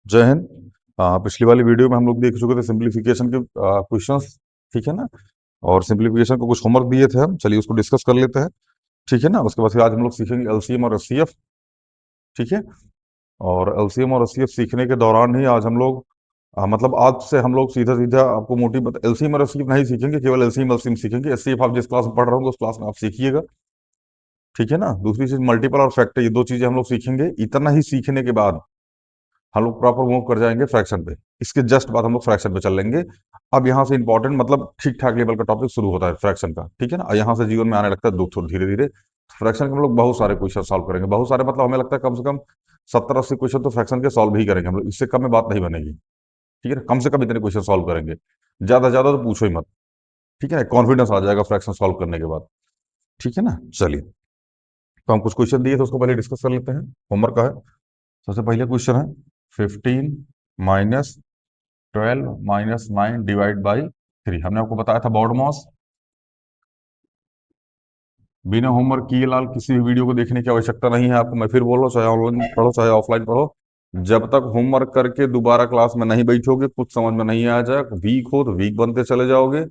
जय हिंद। पिछली वाली वीडियो में हम लोग देख चुके थे सिंप्लीफिकेशन के क्वेश्चंस। ठीक है ना। और सिंप्लीफिकेशन को कुछ होमवर्क दिए थे हम, चलिए उसको डिस्कस कर लेते हैं। ठीक है ना। उसके बाद फिर आज हम लोग सीखेंगे एलसीएम और एचसीएफ। ठीक है। और एलसीएम और एचसीएफ सीखने के दौरान ही आज हम लोग मतलब आज से हम लोग सीधा सीधा आपको मोटी एलसीएम और एचसीएफ नहीं सीखेंगे, केवल एलसीएम एलसीएम सीखेंगे। एचसीएफ आप जिस क्लास में पढ़ रहे होंगे उस क्लास में आप सीखिएगा। ठीक है ना। दूसरी चीज मल्टीपल और फैक्टर, ये दो चीजें हम लोग सीखेंगे। इतना ही सीखने के बाद हम लोग प्रॉपर मूव कर जाएंगे फ्रैक्शन पे। इसके जस्ट बाद हम लोग फ्रैक्शन पे चल लेंगे। अब यहाँ से इंपॉर्टेंट मतलब ठीक ठाक लेवल का टॉपिक शुरू होता है फ्रैक्शन का। ठीक है ना। यहाँ से जीवन में आने लगता है दुख थोड़ा धीरे धीरे। फ्रैक्शन के हम लोग बहुत सारे क्वेश्चन सॉल्व करेंगे, बहुत सारे मतलब हमें लगता है कम से कम 70-80 क्वेश्चन तो फ्रैक्शन के सॉल्व ही करेंगे हम लोग। इससे कम में बात नहीं बनेगी। ठीक है ना। कम से कम इतने क्वेश्चन सॉल्व करेंगे, ज्यादा ज्यादा तो पूछो ही मत। ठीक है ना। कॉन्फिडेंस आ जाएगा फ्रैक्शन सॉल्व करने के बाद। ठीक है ना। चलिए, तो हम कुछ क्वेश्चन दिए थे उसको पहले डिस्कस कर लेते हैं। होमवर्क का है। सबसे पहले क्वेश्चन है 15 - 12 - 9 डिवाइड बाई 3। हमने आपको बताया था बॉड मॉस। बिना होमवर्क किए लाल किसी भी वीडियो को देखने की आवश्यकता नहीं है आपको। मैं फिर बोल रहा हूँ, चाहे ऑनलाइन पढ़ो चाहे ऑफलाइन पढ़ो, जब तक होमवर्क करके दोबारा क्लास में नहीं बैठोगे, कुछ समझ में नहीं आ जाए, वीक हो तो वीक बनते चले जाओगे,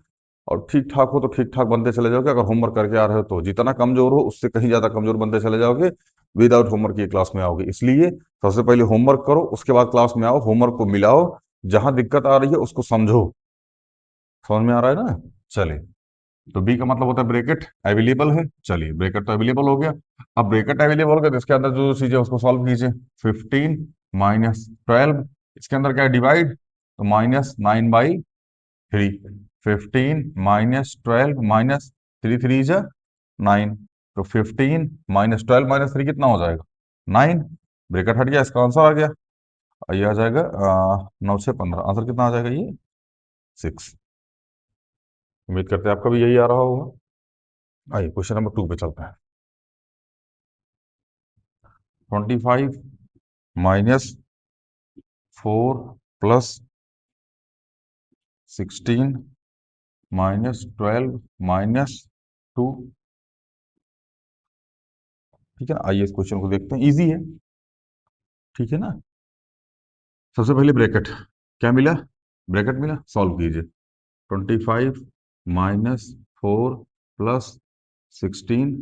और ठीक ठाक हो तो ठीक ठाक बनते चले जाओगे। अगर होमवर्क करके आ रहे हो तो जितना कमजोर हो उससे कहीं ज्यादा कमजोर बनते चले जाओगे। विदाउट होमवर्क ये क्लास में आओगे। इसलिए सबसे पहले होमवर्क करो, उसके बाद क्लास में आओ, होमवर्क को मिलाओ, जहां दिक्कत आ रही है उसको समझो। समझ में आ रहा है ना। चलिए, तो बी का मतलब होता है ब्रैकेट अवेलेबल है। चलिए, ब्रैकेट तो अवेलेबल हो गया। अब ब्रैकेट अवेलेबल हो गया तो इसके अंदर जो जो चीजें उसको सॉल्व कीजिए। 15 - 12, इसके अंदर क्या है, डिवाइड, तो -9/3। 15 - 12 - 3 3 9। तो 15 - 12 - 3 कितना हो जाएगा, 9। ब्रैकेट हट गया, इसका आंसर आ गया। ये आ जाएगा 9 6 15। आंसर कितना आ जाएगा, ये 6। उम्मीद करते हैं आपका भी यही आ रहा होगा। आइए क्वेश्चन नंबर 2 पे चलते हैं। 25 - 4 + 16 - 12 - 2। ठीक है ना। आइए इस क्वेश्चन को देखते हैं, इजी है। ठीक है ना। सबसे पहले ब्रैकेट क्या मिला, ब्रैकेट मिला, सॉल्व कीजिए। 25 - 4 + 16।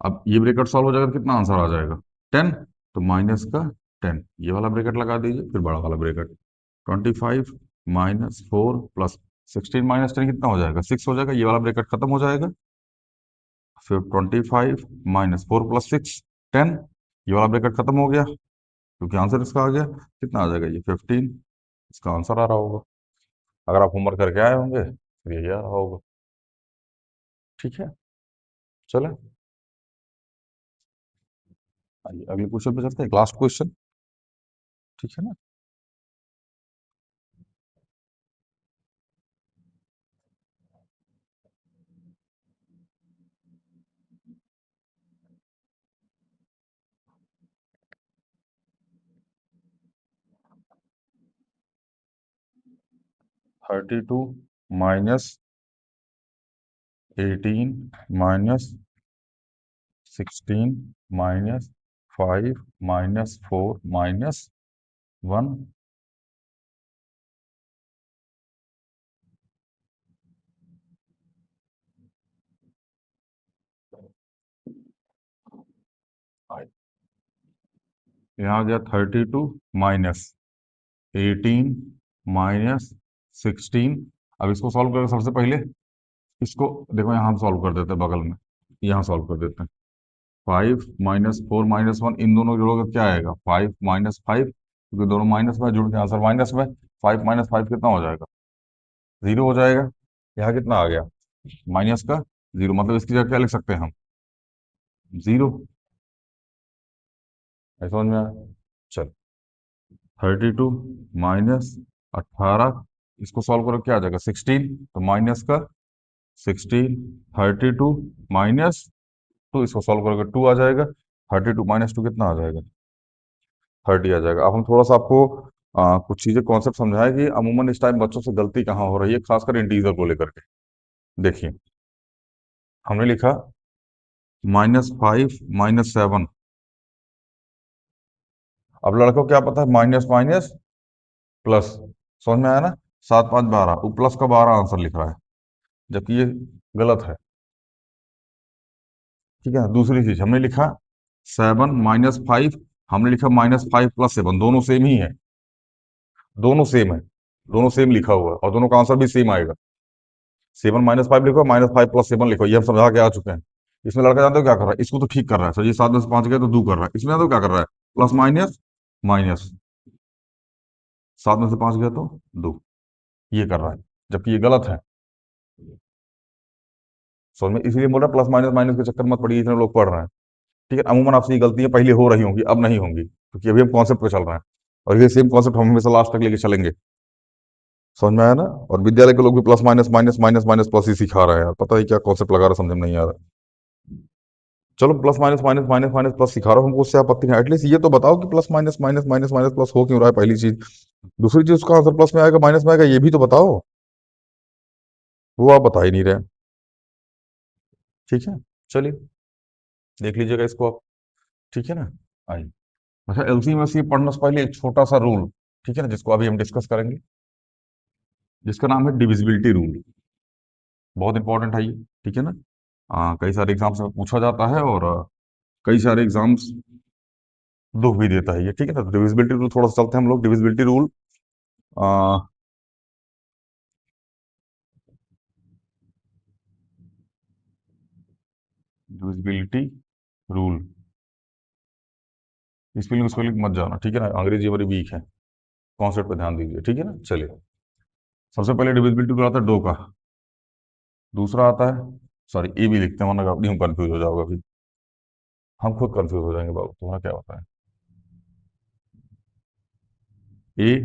अब ये ब्रैकेट सॉल्व हो जाएगा तो कितना आंसर आ जाएगा, 10। तो माइनस का 10, ये वाला ब्रैकेट लगा दीजिए, फिर बड़ा वाला ब्रैकेट। 25 - 4 + 16 - 10 कितना हो जाएगा, 6 हो जाएगा। ये वाला ब्रैकेट खत्म हो जाएगा। फिर 25 - 4 + 6 = 10, ये वाला ब्रैकेट खत्म हो गया, क्योंकि आंसर इसका आ गया। कितना आ जाएगा, ये 15। इसका आंसर आ रहा होगा। अगर आप होमवर्क करके आए होंगे तो यही आ रहा होगा। ठीक है। चले, आइए अगले क्वेश्चन पे चलते हैं, लास्ट क्वेश्चन। ठीक है ना। 32 - 18 - 16 - 5 - 4 - 1। यहाँ आ गया 32 - 18 - 16। अब इसको सॉल्व करें सबसे पहले। इसको देखो, यहाँ हम सॉल्व कर देते हैं बगल में, यहाँ सॉल्व कर देते हैं। 5 - 4 - 1, इन दोनों जोड़ोगे तो क्या आएगा, 5 - 5, क्योंकि दोनों माइनस में, जुड़ के आंसर माइनस में। 5 - 5 कितना हो जाएगा, 0 हो जाएगा। यहाँ कितना आ गया, माइनस का 0, मतलब इसकी जगह क्या लिख सकते हैं हम, 0। समझ में आया। चल, 32 - 18, इसको सॉल्व करो क्या आ जाएगा, 16। तो माइनस का 16, 32 माइनस 2, इसको सॉल्व करोगे 2 आ जाएगा। 32 - 2 कितना आ जाएगा, 30 आ जाएगा। अब हम थोड़ा सा आपको कुछ चीजें कॉन्सेप्ट समझाएं कि अमूमन इस टाइम बच्चों से गलती कहाँ हो रही है, खासकर इंटीजर को लेकर के। देखिए, हमने लिखा -5 - 7। अब लड़कों क्या पता है, माइनस माइनस प्लस, समझ में आया ना, 7 5 12, वो प्लस का 12 आंसर लिख रहा है, जबकि ये गलत है। ठीक है, दूसरी चीज हमने लिखा 7 - 5, हमने लिखा -5 + 7, दोनों सेम ही है, दोनों सेम है, दोनों सेम लिखा हुआ है और दोनों का आंसर भी सेम आएगा। 7 - 5 लिखो, -5 + 7 लिखो, ये हम समझा के आ चुके हैं। इसमें लड़का जानते हो क्या कर रहा है, इसको तो ठीक कर रहा है सर, ये 7 में से 5 गया तो 2 कर रहा है, इसमें जानते हो क्या कर रहा है, प्लस माइनस माइनस, 7 में से 5 गया तो 2, ये कर रहा है, जबकि ये गलत है। समझ में, इसलिए बोल रहा है प्लस माइनस माइनस के चक्कर मत पड़िए, इतने लोग पढ़ रहे हैं। ठीक है, अमूमन आपसे ये गलतियां पहले हो रही होंगी, अब नहीं होंगी, क्योंकि अभी हम कॉन्सेप्ट पे चल रहे हैं और ये सेम कॉन्सेप्ट हम हमेशा लास्ट तक लेके चलेंगे। समझ में आया ना, और विद्यालय के लोग भी plus minus minus minus minus plus ही सिखा रहे हैं यार, पता है क्या कॉन्सेप्ट लगा रहा है, समझ में नहीं आ रहा। चलो, plus minus minus minus minus plus सिखा रहा हूँ हमको, उससे आपत्ति नहीं, एटलीस्ट ये तो बताओ कि plus minus minus minus minus plus हो क्यों रहा है, पहली चीज। दूसरी चीज, उसका आंसर प्लस में आएगा माइनस में आएगा, ये भी तो बताओ, वो आप बता ही नहीं रहे। ठीक है, चलिए देख लीजिएगा इसको आप। ठीक है ना, आइए। अच्छा, एलसीएम में से पढ़ने से पहले एक छोटा सा रूल, ठीक है ना, जिसको अभी हम डिस्कस करेंगे, जिसका नाम है डिविजिबिलिटी रूल। बहुत इंपॉर्टेंट है ये, ठीक है ना। कई सारे एग्जाम्स में पूछा जाता है और कई सारे एग्जाम्स दुख भी देता है ये, ठीक है ना। डिविजिबिलिटी रूल थोड़ा सा चलते हैं हम लोग, divisibility rule. Divisibility rule, spelling spelling मत जाना, ठीक है ना, अंग्रेजी हमारी वीक है, कॉन्सेप्ट पे ध्यान दीजिए, ठीक है ना। चलिए, सबसे पहले डिविजिबिलिटी रूल आता है 2 का, दूसरा आता है, सॉरी ए भी लिखते हैं वरना नहीं, हम कंफ्यूज हो जाओगे अभी, हम खुद कंफ्यूज हो जाएंगे बाबू, तुम्हारा क्या होता है। ए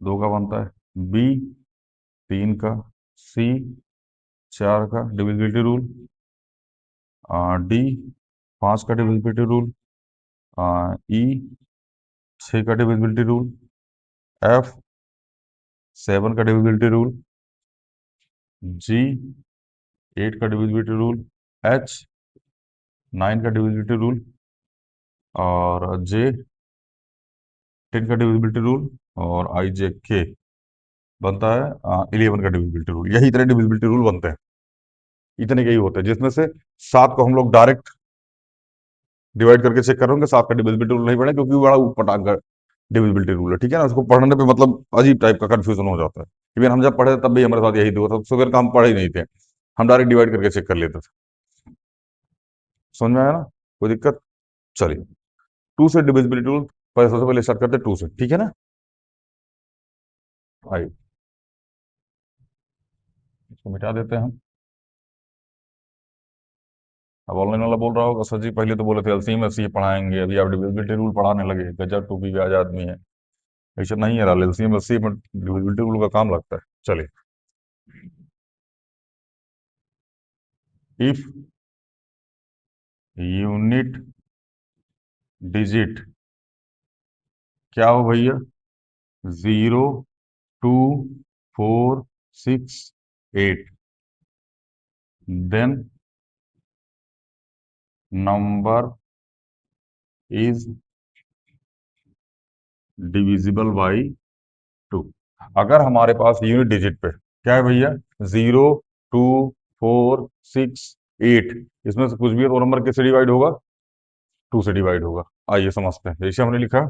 2 का बनता है, बी 3 का, सी 4 का डिविजिबिलिटी रूल, डी 5 का डिविजिबिलिटी रूल, ई 6 का डिविजिबिलिटी रूल, एफ 7 का डिविजिबिलिटी रूल, जी 8 का डिविजिबिलिटी रूल, एच 9 का डिविजिबिलिटी रूल, और जे 10 का डिविजिबिलिटी रूल, और आई जे के बनता है 11 का डिविजिबिलिटी रूल। यही इतने डिविजिबिलिटी रूल बनते हैं, इतने के ही होते हैं, जिसमें से 7 को हम लोग डायरेक्ट डिवाइड करके चेक कर रहे होंगे, 7 का डिविजिबिलिटी रूल नहीं पढ़े, क्योंकि वो बड़ा ऊटपटांग का डिविजिबिलिटी रूल है, ठीक है ना। उसको पढ़ने पे मतलब अजीब टाइप का कंफ्यूजन हो जाता है। इवन हम जब पढ़े थे तब भी हमारे साथ यही हुआ था, शुगर का हम पढ़े ही नहीं थे, हम डायरेक्ट डिवाइड करके चेक कर लेते थे। समझ में आया ना, कोई दिक्कत। चलिए, 2 से डिविजिबिलिटी रूल, पहले सबसे पहले स्टार्ट करते हैं 2 से, ठीक है ना। आइए, इसको मिटा देते हैं हम। अब ऑनलाइन वाला बोल रहा होगा सर जी पहले तो बोले थे एलसीएम एससी पढ़ाएंगे, अभी आप डिविजिबिलिटी रूल पढ़ाने लगे, गजब टूपी भी आज आदमी है। ऐसा नहीं है, एलसीएम एससी में डिविजिबिलिटी रूल का काम लगता है। चलिए, इफ यूनिट डिजिट क्या हो भैया, 0 2 4 6 8, then number is divisible by 2। अगर हमारे पास यूनिट डिजिट पे क्या है भैया, 0 2 4 6 8, इसमें से कुछ भी है तो नंबर किससे डिवाइड होगा, 2 से डिवाइड होगा। आइए समझते हैं, जैसे हमने लिखा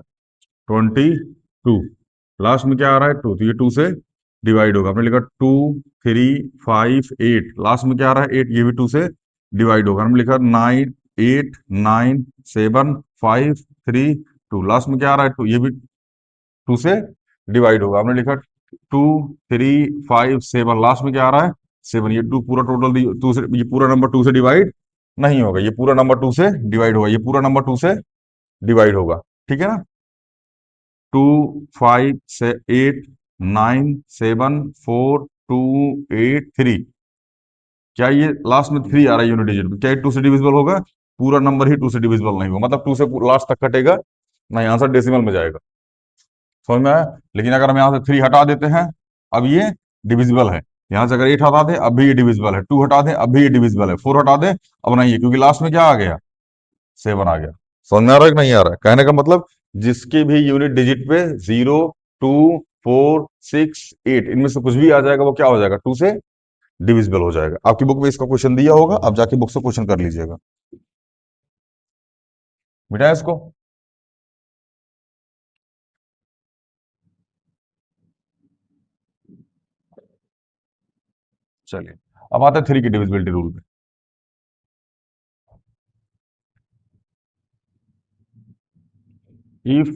22, लास्ट में क्या आ रहा है 2, तो ये 2 से डिवाइड होगा। हमने लिखा 2 3 5 8, लास्ट में क्या आ रहा है 8, ये भी 2 से डिवाइड होगा। हमने लिखा 9 8 9 7 5 3 2, लास्ट में क्या आ रहा है 2, ये भी 2 से डिवाइड होगा। हमने लिखा 2 3 5 7, लास्ट में क्या आ रहा है 7, ये 2 पूरा टोटल 2 से, ये पूरा नंबर 2 से डिवाइड नहीं होगा, ये पूरा नंबर 2 से डिवाइड होगा, ये पूरा नंबर 2 से डिवाइड होगा, ठीक है ना। 2 5 8 9 7 4 2 8 3, क्या ये लास्ट में 3 आ रहा है यूनिट डिजिट में, क्या ये 2 से डिविजिबल होगा, पूरा नंबर ही 2 से डिविजिबल नहीं होगा, मतलब 2 से लास्ट तक कटेगा नहीं, आंसर डेसिमल में जाएगा। समझ में आया। लेकिन अगर हम यहाँ से 3 हटा देते हैं, अब ये डिविजिबल है। यहाँ से अगर 8 हटा दें, अब भी ये डिविजिबल है। 2 हटा दें, अब भी ये डिविजिबल है। 4 हटा दें, अब नहीं है, क्योंकि लास्ट में क्या आ गया 7 आ गया। समझ में आ रहा है कि नहीं आ रहा है, कहने का मतलब जिसके भी यूनिट डिजिट पे 0 टू, फोर, सिक्स, एट, इनमें से कुछ भी आ जाएगा वो क्या हो जाएगा, टू से डिविजिबल हो जाएगा। आपकी बुक में इसका क्वेश्चन दिया होगा, आप जाके बुक से क्वेश्चन कर लीजिएगा। मिटाया इसको। चलिए, अब आते हैं थ्री की डिविजिबिलिटी रूल पे। If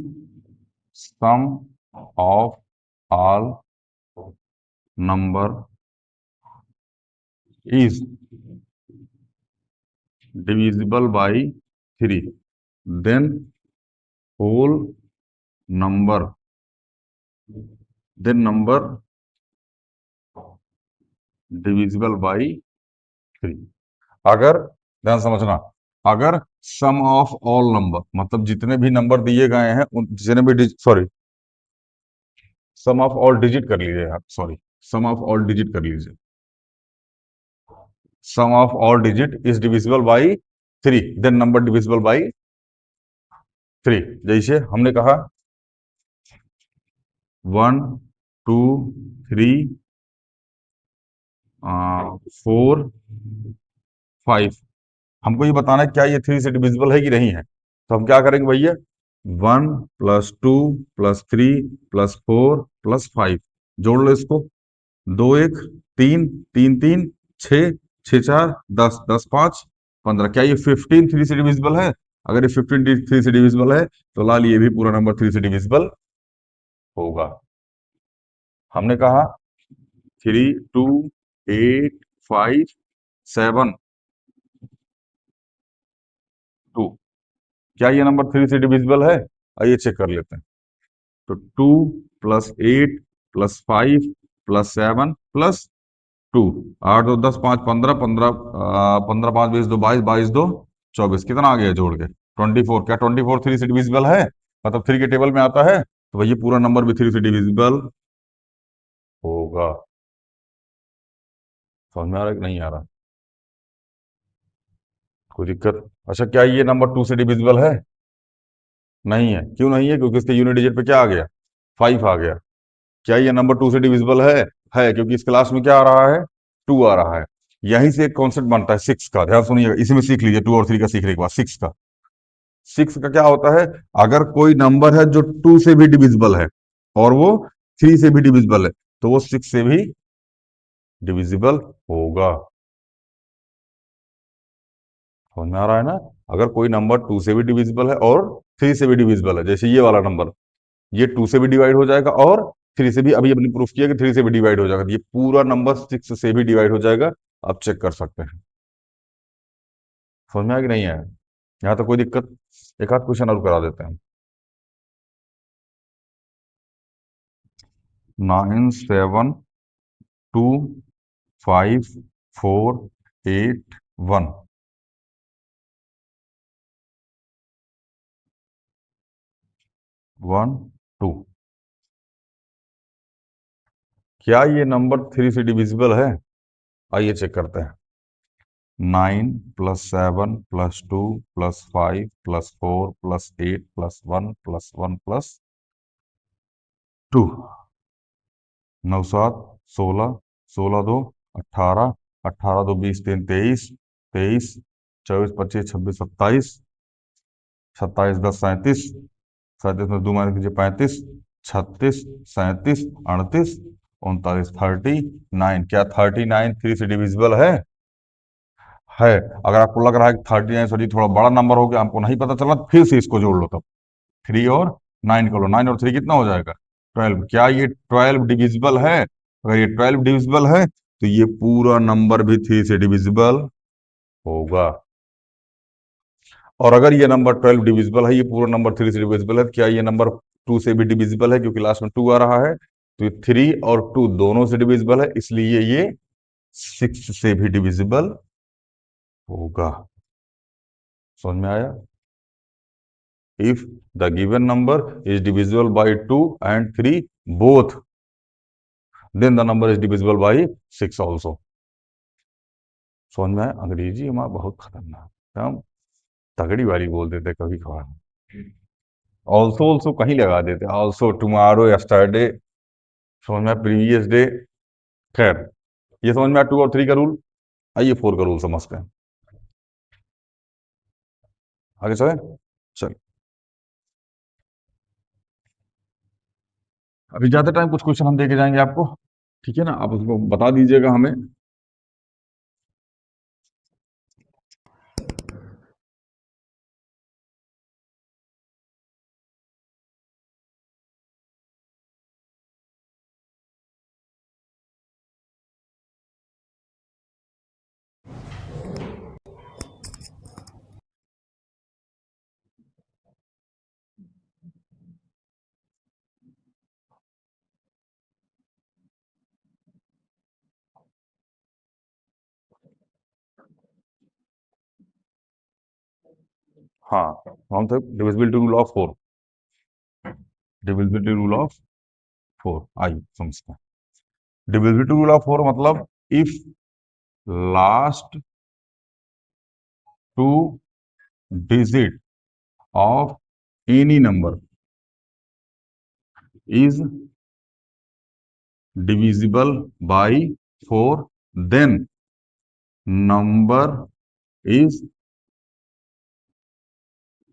sum of all number is divisible by 3, then whole number number divisible by 3। अगर, ध्यान समझना, अगर सम ऑफ ऑल नंबर मतलब जितने भी नंबर दिए गए हैं उन जितने भी, sorry, sum of all digit कर लीजिए आप, sorry, sum of all digit कर लीजिए। Sum of all digit is divisible by 3, then number divisible by 3। जैसे हमने कहा 1, 2, 3, 4, 5। हमको ये बताना है क्या ये 3 से डिविजिबल है कि नहीं है। तो हम क्या करेंगे भैया, 1 + 2 + 3 + 4 + 5, जोड़ लो इसको। 2 1 3, 3 3 6, 6 4 10, 10 5 15। क्या ये 15 3 से डिविजिबल है? अगर ये 15 3 से डिविजिबल है तो लाल ये भी पूरा नंबर 3 से डिविजिबल होगा। हमने कहा 3, 2, 8, 5, 7, 2। क्या ये नंबर 3 से डिविजिबल है? आइए चेक कर लेते हैं। तो 2 + 8 + 5 + 7 + 2, 8 2 10 5 15 15, 15 5 20 2 22 22 2 24, कितना आ गया जोड़ के? 24। क्या 24 3 से डिविजिबल है? मतलब 3 के टेबल में आता है, तो भैया पूरा नंबर भी 3 से डिविजिबल होगा। समझ में आ रहा है कि नहीं आ रहा? कोई दिक्कत? अच्छा, क्या ये नंबर 2 से डिविजिबल है? नहीं है। क्यों नहीं है? क्योंकि इसके यूनिट डिजिट पे क्या आ गया, 5 आ गया। क्या ये नंबर 2 से डिविजिबल है, क्योंकि इस क्लास में क्या आ रहा है, 2 आ रहा है। यहीं से एक कॉन्सेप्ट बनता है 6 का, ध्यान सुनिएगा, इसी में सीख लीजिए 2 और 3 का सीखने के बाद 6 का। 6 का क्या होता है, अगर कोई नंबर है जो 2 से भी डिविजिबल है और वो 3 से भी डिविजिबल है, तो वो 6 से भी डिविजिबल होगा। समझ में आ रहा है ना? अगर कोई नंबर 2 से भी डिविजिबल है और 3 से भी डिविजिबल है, जैसे ये वाला नंबर, ये 2 से भी डिवाइड हो जाएगा और 3 से भी, अभी अपने प्रूफ किया कि 3 से भी डिवाइड हो जाएगा, तो ये पूरा नंबर 6 से भी डिवाइड हो जाएगा। आप चेक कर सकते हैं। समझ में आया कि नहीं आया? यहाँ तो कोई दिक्कत? एक आध क्वेश्चन और करा देते हैं। 9 7 2 5 4 8 1। 1 2। क्या ये नंबर 3 से डिविजिबल है? आइए चेक करते हैं। 9 + 7 + 2 + 5 + 4 + 8 + 1 + 1 + 2। 9 7 16, 16 2 18, 18 2 20 3 23, 23 24 25 26 27, 27 10 37, 37 में 2 माइनस कीजिए 35, 36 37 38 39, 39। क्या 39 3 से डिविजिबल है? अगर आपको लग रहा है कि 39 सॉरी थोड़ा बड़ा नंबर हो गया, आपको नहीं पता चला, तो फिर से इसको जोड़ लो। तब 3 और 9 कर लो, 9 और 3 कितना हो जाएगा, 12। क्या ये 12 डिविजिबल है? अगर ये 12 डिविजिबल है तो ये पूरा नंबर भी 3 से डिविजिबल होगा। और अगर ये नंबर 12 डिविजिबल है, ये पूरा नंबर 3 से डिविजिबल है, तो क्या ये नंबर 2 से भी डिविजिबल है? क्योंकि लास्ट में 2 आ रहा है, तो ये 3 और 2 दोनों से डिविजिबल है, इसलिए ये 6 से भी डिविजिबल होगा। समझ में आया? If the given number is divisible by 2 and 3 both, then the number is divisible by 6 also। समझ में आया? अंग्रेजी हमारा बहुत खतरनाक, हम तगड़ी वाली बोल देते कभी कभार। ऑल्सो ऑल्सो कहीं लगा देते, ऑल्सो टुमारो, यस्टरडे, समझ में, प्रीवियस डे। खैर, ये समझ में आया 2 और 3 का रूल। आइए 4 का रूल समझते हैं। आगे चले, चल। अभी जाते टाइम कुछ क्वेश्चन हम देके जाएंगे आपको, ठीक है ना, आप उसको बता दीजिएगा हमें। हाँ, हम थे divisibility rule of 4। Divisibility rule of 4, आइए समझते हैं। डिविजिबिलिटी रूल ऑफ 4 मतलब, if last two digit of any number is divisible by 4, then number is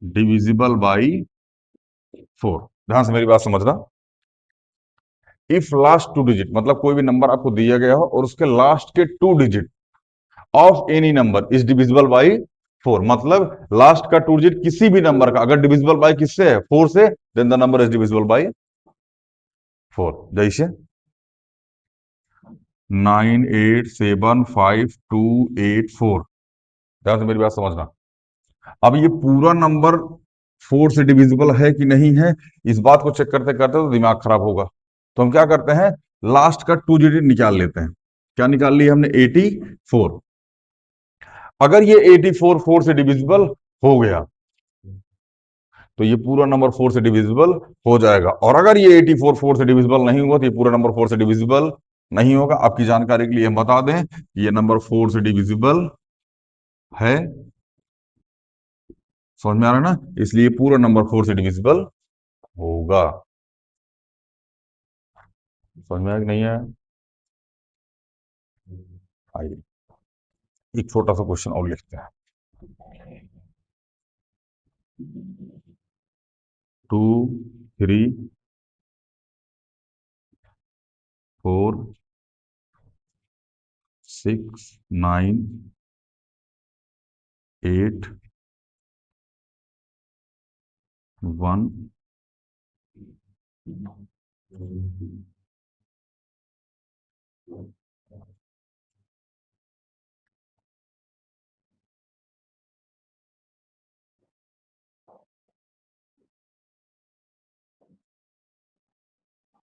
divisible by 4। ध्यान से मेरी बात समझना। इफ लास्ट 2 डिजिट मतलब कोई भी नंबर आपको दिया गया हो और उसके लास्ट के 2 digit of any number is divisible by 4, मतलब लास्ट का 2 डिजिट किसी भी नंबर का अगर डिविजिबल बाई किससे है, 4 से, then the number is divisible by 4। जैसे 987524। ध्यान से मेरी बात समझना। अब ये पूरा नंबर 4 से डिविजिबल है कि नहीं है, इस बात को चेक करते करते तो दिमाग खराब होगा। तो हम क्या करते हैं, लास्ट का 2 डिजिट निकाल लेते हैं। क्या निकाल लिया हमने, 84। अगर ये 84 4 से डिविजिबल हो गया तो ये पूरा नंबर 4 से डिविजिबल हो जाएगा, और अगर ये 84 4 से डिविजिबल नहीं हुआ तो ये पूरा नंबर 4 से डिविजिबल नहीं होगा। आपकी जानकारी के लिए हम बता दें, ये नंबर 4 से डिविजिबल है। समझ में आ रहा है ना, इसलिए पूरा नंबर 4 से डिविजिबल होगा। समझ में आया कि नहीं आया? आइए एक छोटा सा क्वेश्चन और लिखते हैं। 2 3 4 6 9 8 1।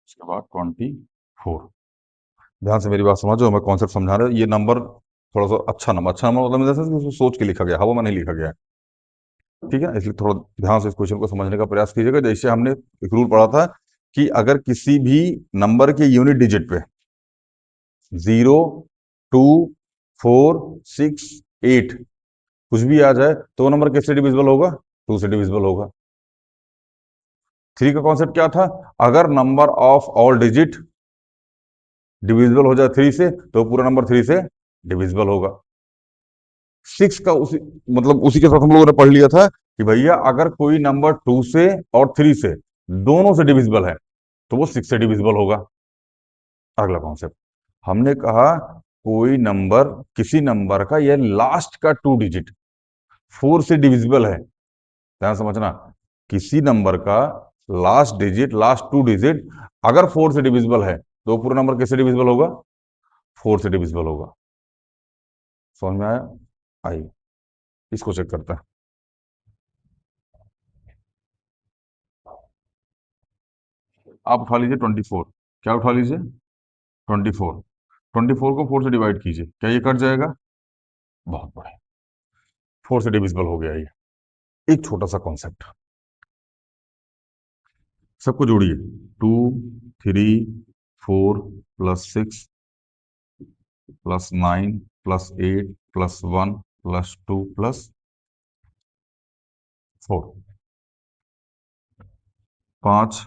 उसके बाद 24। ध्यान से मेरी बात समझो, मैं कॉन्सेप्ट समझा रहा हूं। ये नंबर थोड़ा सा अच्छा नंबर मतलब जैसे उसको सोच के लिखा गया, हवा में नहीं लिखा गया है, ठीक है। इसलिए थोड़ा ध्यान से इस क्वेश्चन को समझने का प्रयास कीजिएगा। जैसे हमने एक रूल पढ़ा था कि अगर किसी भी नंबर के यूनिट डिजिट पे 0 2 4 6 8 कुछ भी आ जाए तो वो नंबर किससे डिविजिबल होगा, 2 से डिविजिबल होगा। 3 का कॉन्सेप्ट क्या था, अगर number of all digit divisible हो जाए 3 से तो पूरा नंबर 3 से डिविजिबल होगा। 6 का उसी मतलब उसी के साथ हम लोगों ने पढ़ लिया था कि भैया अगर कोई नंबर 2 से और 3 से दोनों से डिविजिबल है तो वो 6 से डिविजिबल होगा। अगला कॉन्सेप्ट हमने कहा, कोई नंबर किसी नंबर का यह लास्ट का 2 डिजिट 4 से डिविजिबल है। ध्यान समझना, किसी नंबर का लास्ट डिजिट, लास्ट 2 डिजिट अगर 4 से डिविजिबल है तो पूरा नंबर किससे डिविजिबल होगा, 4 से डिविजिबल होगा। समझ में आया? आइए इसको चेक करते हैं। आप उठा लीजिए 24। क्या उठा लीजिए, 24। 24 को 4 से डिवाइड कीजिए, क्या ये कट जाएगा? बहुत बढ़िया, 4 से डिविजिबल हो गया ये। एक छोटा सा कॉन्सेप्ट, सबको जोड़िए। 2 3 4 plus 6 plus 9 plus 8 plus 1 plus 2 plus 4। 5,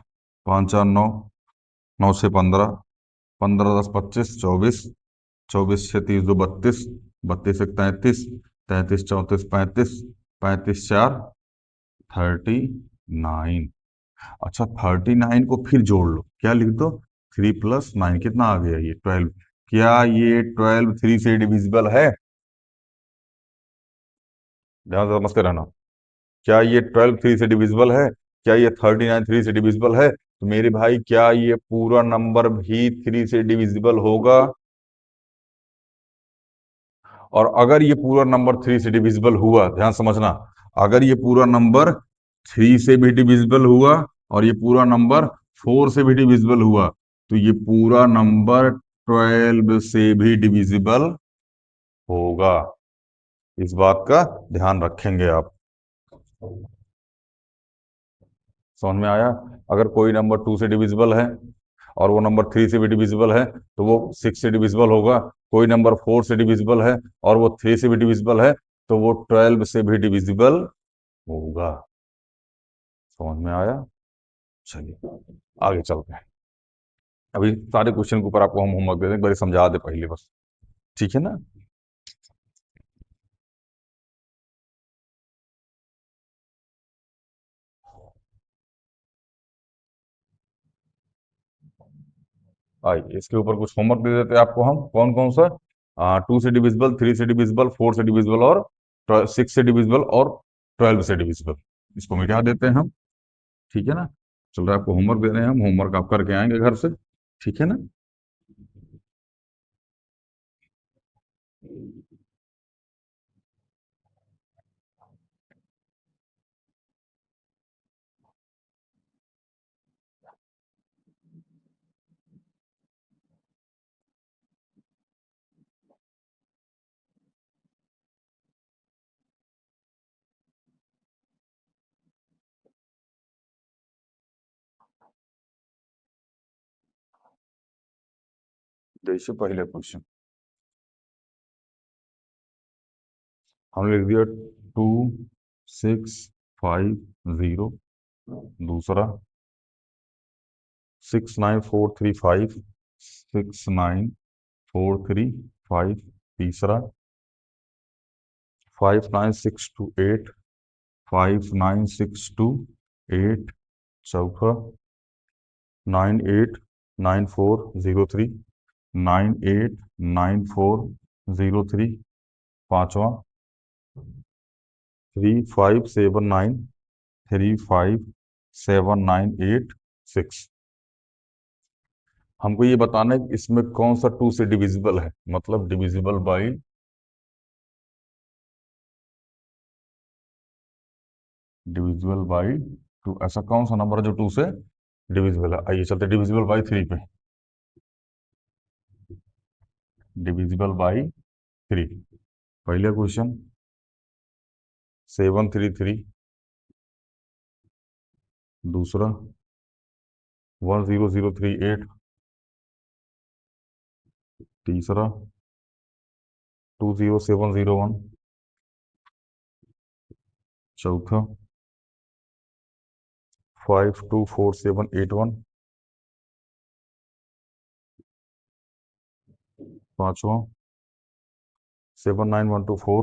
5 4 9, 9 6 15, 15 10 25 24, 24 6 30 2 32, 32 1 33, 33 34 35, 35 4 39। अच्छा, 39 को फिर जोड़ लो, क्या लिख दो, 3 + 9 कितना आ गया, ये 12। क्या ये 12 3 से डिविजिबल है? ध्यान से समझते रहना। क्या ये 12 3 से डिविजिबल है? क्या ये 39 3 से डिविजिबल है? तो मेरे भाई, क्या ये पूरा नंबर भी 3 से डिविजिबल होगा? और अगर ये पूरा नंबर 3 से डिविजिबल हुआ, ध्यान समझना, अगर ये पूरा नंबर 3 से भी डिविजिबल हुआ और ये पूरा नंबर 4 से भी डिविजिबल हुआ, तो ये पूरा नंबर 12 से भी डिविजिबल होगा। इस बात का ध्यान रखेंगे आप। समझ में आया? अगर कोई नंबर 2 से डिविजिबल है और वो नंबर 3 से भी डिविजिबल है, तो वो 6 से डिविजिबल होगा। कोई नंबर 4 से डिविजिबल है और वो 3 से भी डिविजिबल है, तो वो 12 से भी डिविजिबल होगा। समझ में आया? चलिए आगे चलते हैं। अभी सारे क्वेश्चन के ऊपर आपको हम होमवर्क दे दें, एक बार समझा दे पहले बस। ठीक है ना? आइए इसके ऊपर कुछ होमवर्क दे देते हैं आपको हम। कौन कौन सा? 2 से डिविजिबल, 3 से डिविजिबल, 4 से डिविजिबल और 6 से डिविजिबल और 12 से डिविजिबल। इसको मिटा देते हैं हम। ठीक है ना? चल रहा है, आपको होमवर्क दे रहे हैं हम, होमवर्क आप करके आएंगे घर से। ठीक है ना? जैसे पहले क्वेश्चन हमने लिख दिया 2 6 5 0। दूसरा 6 9 4 3 5, 6 9 4 3 5। तीसरा 5 9 6 2 8, 5 9 6 2 8। चौथा 9 8 9 4 0 3, 9 8 9 4 0 3। पांचवा 3 5 7 9, 3 5 7 9 8 6। हमको ये बताना है कि इसमें कौन सा 2 से डिविजिबल है, मतलब डिविजिबल बाई 2। ऐसा कौन सा नंबर है जो 2 से डिविजिबल है? आइए चलते डिविजिबल बाई 3 पे। Divisible by 3। पहले क्वेश्चन 7 3 3। दूसरा 1 0 0 3 8। तीसरा 2 0 7 0 1। चौथा 5 2 4 7 8 1। पांचवा 7 9 1 2 4।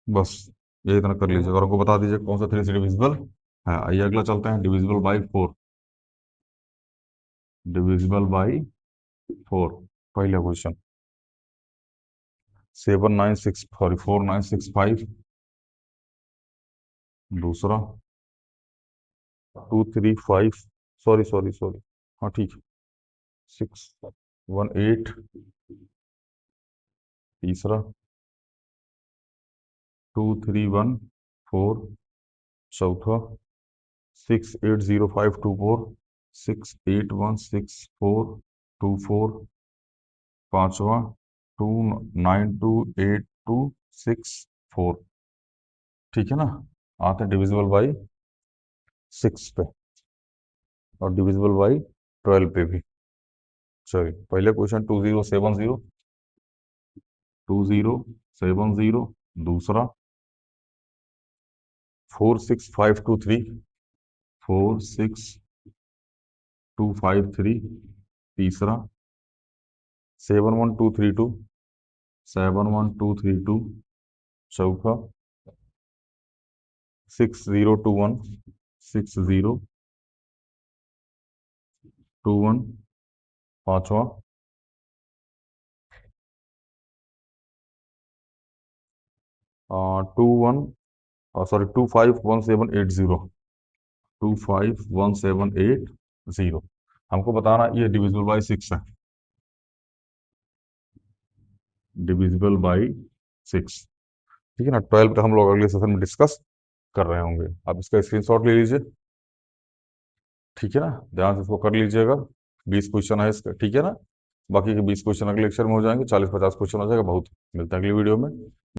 बस ये इतना कर लीजिए और आपको बता दीजिए कौन सा 3 से डिविजिबल है। आइए अगला चलते हैं, डिविजिबल बाई 4। Divisible by 4। पहला क्वेश्चन 7 9 6 4 4 9 6 5। दूसरा 2 3 5, सॉरी सॉरी सॉरी, हाँ ठीक है, 6 1 8। तीसरा 2 3 1 4। चौथा 6 8 0 5 2 4, 6 8 1 6 4 2 4। पांचवा 2 9 2 8 2 6 4। ठीक है ना? आते हैं डिविजिबल बाई 6 पे और डिविजिबल बाई 12 पे भी। चलिए पहले क्वेश्चन 2070, 2070। दूसरा 46523, 46253 तीसरा, 71232, 71232 चौथा, 6021, 6021 पांचवा, 251780, 251780। हमको बताना ये डिविजिबल बाई 6 है, डिविजिबल बाई 6। ठीक है ना। 12 का हम लोग अगले सेशन में डिस्कस कर रहे होंगे। आप इसका स्क्रीनशॉट ले लीजिए। ठीक है ना, ध्यान से इसको कर लीजिएगा। 20 क्वेश्चन है इसका, ठीक है ना। बाकी के 20 क्वेश्चन अगले लेक्चर में हो जाएंगे, 40-50 क्वेश्चन हो जाएगा, बहुत। मिलता है अगली वीडियो में।